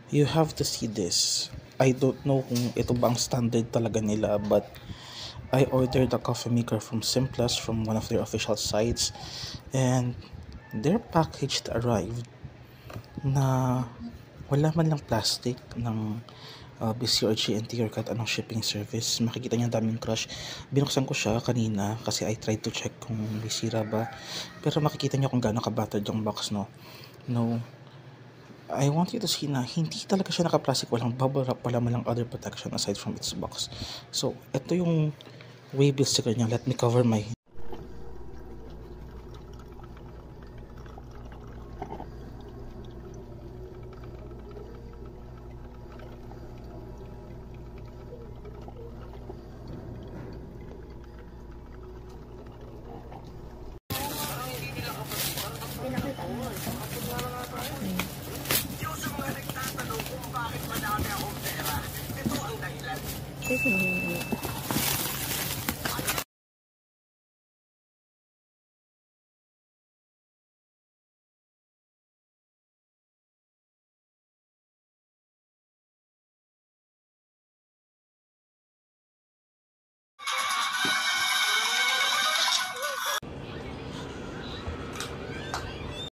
You have to see this. I don't know kung ito ba ang standard talaga nila, but I ordered a coffee maker from Simplus from one of their official sites, and their package arrived na wala man lang plastic ng BCRG interior kahit anong shipping service. Makikita niya daming crush. Binuksan ko siya kanina kasi I tried to check kung bisira ba, pero makikita niyo kung gaano ka-battered yung box, no? I want you to see na hindi talaga siya naka-plastic, walang bubble wrap, wala man lang other protection aside from its box. So, ito yung waybill sticker niya. Let me cover my Kasi